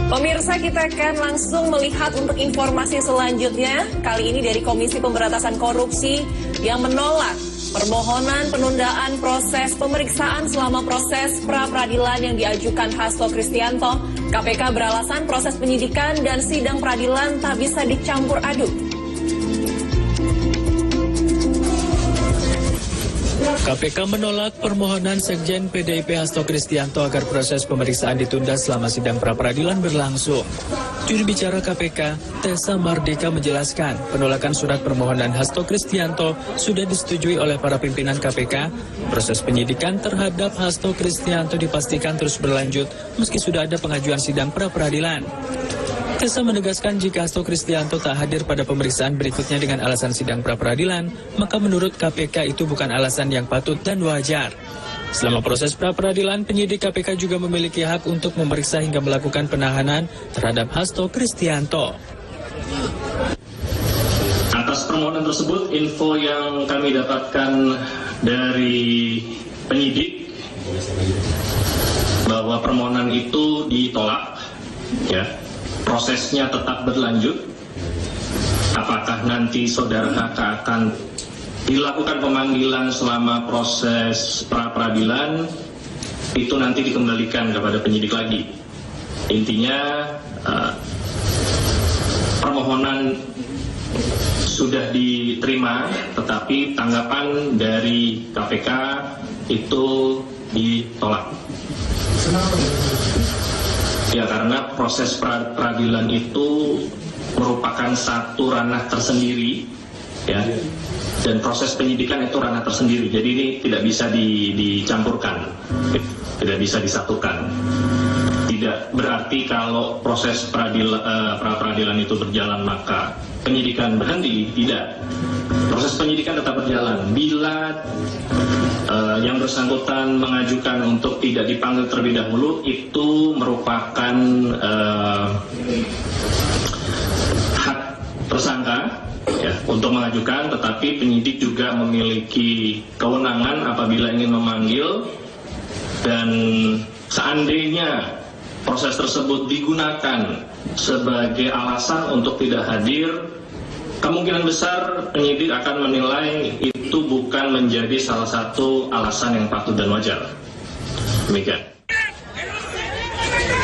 Pemirsa, kita akan langsung melihat untuk informasi selanjutnya. Kali ini dari Komisi Pemberantasan Korupsi yang menolak permohonan penundaan proses pemeriksaan selama proses pra-peradilan yang diajukan Hasto Kristianto. KPK beralasan proses penyidikan dan sidang peradilan tak bisa dicampur aduk. KPK menolak permohonan Sekjen PDIP Hasto Kristianto agar proses pemeriksaan ditunda selama sidang pra-peradilan berlangsung. Juru bicara KPK, Tessa Mardika menjelaskan penolakan surat permohonan Hasto Kristianto sudah disetujui oleh para pimpinan KPK. Proses penyidikan terhadap Hasto Kristianto dipastikan terus berlanjut meski sudah ada pengajuan sidang pra-peradilan. Tessa menegaskan jika Hasto Kristianto tak hadir pada pemeriksaan berikutnya dengan alasan sidang pra-peradilan, maka menurut KPK itu bukan alasan yang patut dan wajar. Selama proses pra-peradilan, penyidik KPK juga memiliki hak untuk memeriksa hingga melakukan penahanan terhadap Hasto Kristianto. Atas permohonan tersebut, info yang kami dapatkan dari penyidik bahwa permohonan itu ditolak, ya. Prosesnya tetap berlanjut. Apakah nanti saudara HK akan dilakukan pemanggilan selama proses pra-peradilan, itu nanti dikembalikan kepada penyidik lagi. Intinya permohonan sudah diterima, tetapi tanggapan dari KPK itu ditolak. Ya, karena proses peradilan itu merupakan satu ranah tersendiri, ya, dan proses penyidikan itu ranah tersendiri. Jadi ini tidak bisa dicampurkan, tidak bisa disatukan. Tidak berarti kalau proses pra-peradilan itu berjalan maka penyidikan berhenti. Tidak. Proses penyidikan tetap berjalan. Bila yang bersangkutan mengajukan untuk tidak dipanggil terlebih dahulu, itu merupakan hak tersangka, ya, untuk mengajukan, tetapi penyidik juga memiliki kewenangan apabila ingin memanggil, dan seandainya proses tersebut digunakan sebagai alasan untuk tidak hadir, kemungkinan besar penyidik akan menilai itu bukan menjadi salah satu alasan yang patut dan wajar. Demikian.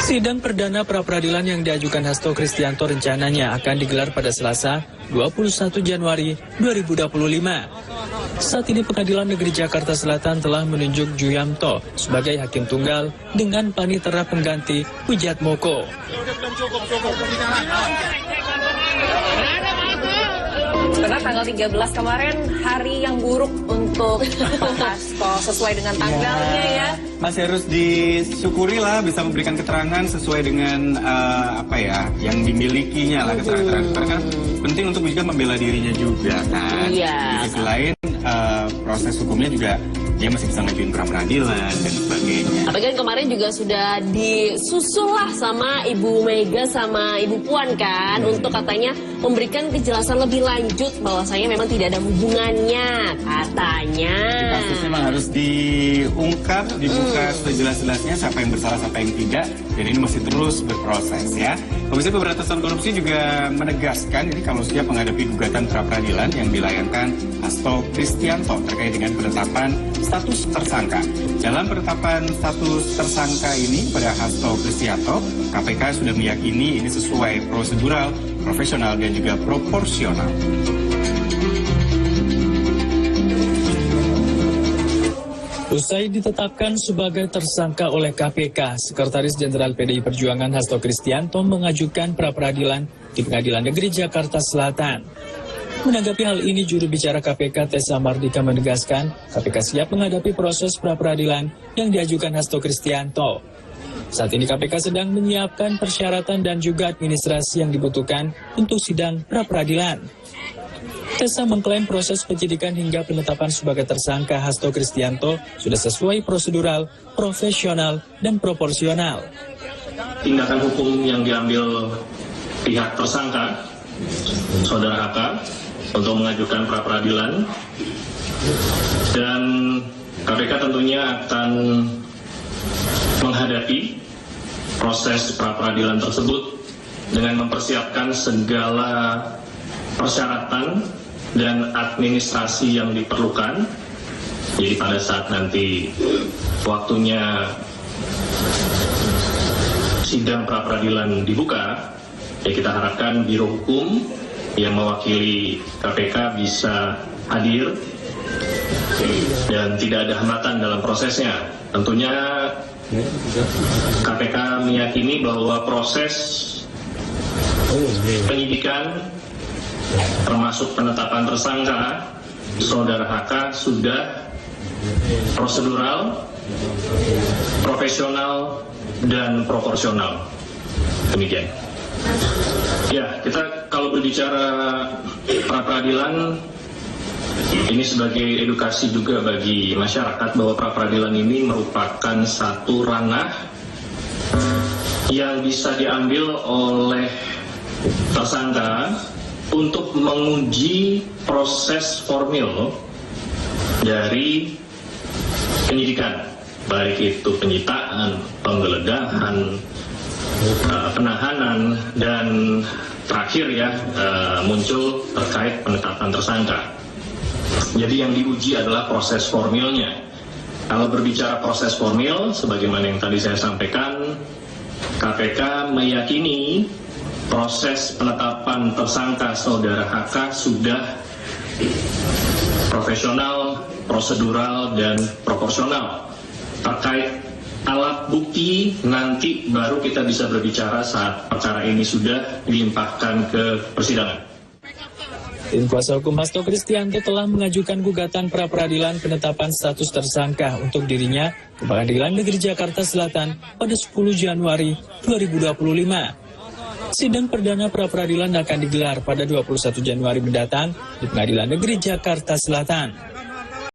Sidang perdana pra-peradilan yang diajukan Hasto Kristianto rencananya akan digelar pada Selasa 21 Januari 2025. Saat ini Pengadilan Negeri Jakarta Selatan telah menunjuk Juyamto sebagai hakim tunggal dengan panitera pengganti Wijatmoko. Sebenarnya tanggal 13 kemarin hari yang buruk untuk Pak Hasto sesuai dengan tanggalnya, ya. Masih harus disyukuri lah bisa memberikan keterangan sesuai dengan yang dimilikinya lah, keterangan-keterangan. Karena penting untuk juga membela dirinya juga kan. Iya. Di sisi lain proses hukumnya juga dia masih bisa ngajuin pra-peradilan dan sebagainya. Apalagi kan kemarin juga sudah disusul lah sama Ibu Mega sama Ibu Puan kan, untuk katanya memberikan kejelasan lebih lanjut bahwasanya memang tidak ada hubungannya katanya. Kasusnya memang harus diungkap, dibuka sejelas-jelasnya siapa yang bersalah siapa yang tidak, dan ini masih terus berproses, ya. Komisi Pemberantasan Korupsi juga menegaskan ini kalau siap menghadapi gugatan pra-peradilan yang dilayangkan Hasto Kristianto terkait dengan penetapan status tersangka. Dalam penetapan status tersangka ini pada Hasto Kristianto, KPK sudah meyakini ini sesuai prosedural, profesional, dan juga proporsional. Usai ditetapkan sebagai tersangka oleh KPK, Sekretaris Jenderal PDI Perjuangan Hasto Kristianto mengajukan pra-peradilan di Pengadilan Negeri Jakarta Selatan. Menanggapi hal ini, juru bicara KPK Tessa Mardika menegaskan KPK siap menghadapi proses pra-peradilan yang diajukan Hasto Kristianto. Saat ini KPK sedang menyiapkan persyaratan dan juga administrasi yang dibutuhkan untuk sidang pra-peradilan. Tessa mengklaim proses penyidikan hingga penetapan sebagai tersangka Hasto Kristianto sudah sesuai prosedural, profesional, dan proporsional. Tindakan hukum yang diambil pihak tersangka, saudara HK, untuk mengajukan pra-peradilan, dan KPK tentunya akan menghadapi proses pra-peradilan tersebut dengan mempersiapkan segala persyaratan dan administrasi yang diperlukan. Jadi pada saat nanti waktunya sidang pra-peradilan dibuka, ya kita harapkan Biro Hukum yang mewakili KPK bisa hadir dan tidak ada hambatan dalam prosesnya. Tentunya KPK meyakini bahwa proses penyidikan termasuk penetapan tersangka Saudara HK sudah prosedural, profesional, dan proporsional. Demikian. Ya, kita kalau berbicara pra-peradilan, ini sebagai edukasi juga bagi masyarakat bahwa pra-peradilan ini merupakan satu ranah yang bisa diambil oleh tersangka untuk menguji proses formil dari penyidikan, baik itu penyitaan, penggeledahan, penahanan, dan terakhir ya muncul terkait penetapan tersangka. Jadi yang diuji adalah proses formilnya. Kalau berbicara proses formil, sebagaimana yang tadi saya sampaikan, KPK meyakini proses penetapan tersangka Saudara HK sudah profesional, prosedural, dan proporsional. Terkait alat bukti, nanti baru kita bisa berbicara saat perkara ini sudah dilimpahkan ke persidangan. Tim kuasa hukum Hasto Kristianto telah mengajukan gugatan pra-peradilan penetapan status tersangka untuk dirinya ke Pengadilan Negeri Jakarta Selatan pada 10 Januari 2025. Sidang perdana pra-peradilan akan digelar pada 21 Januari mendatang di Pengadilan Negeri Jakarta Selatan.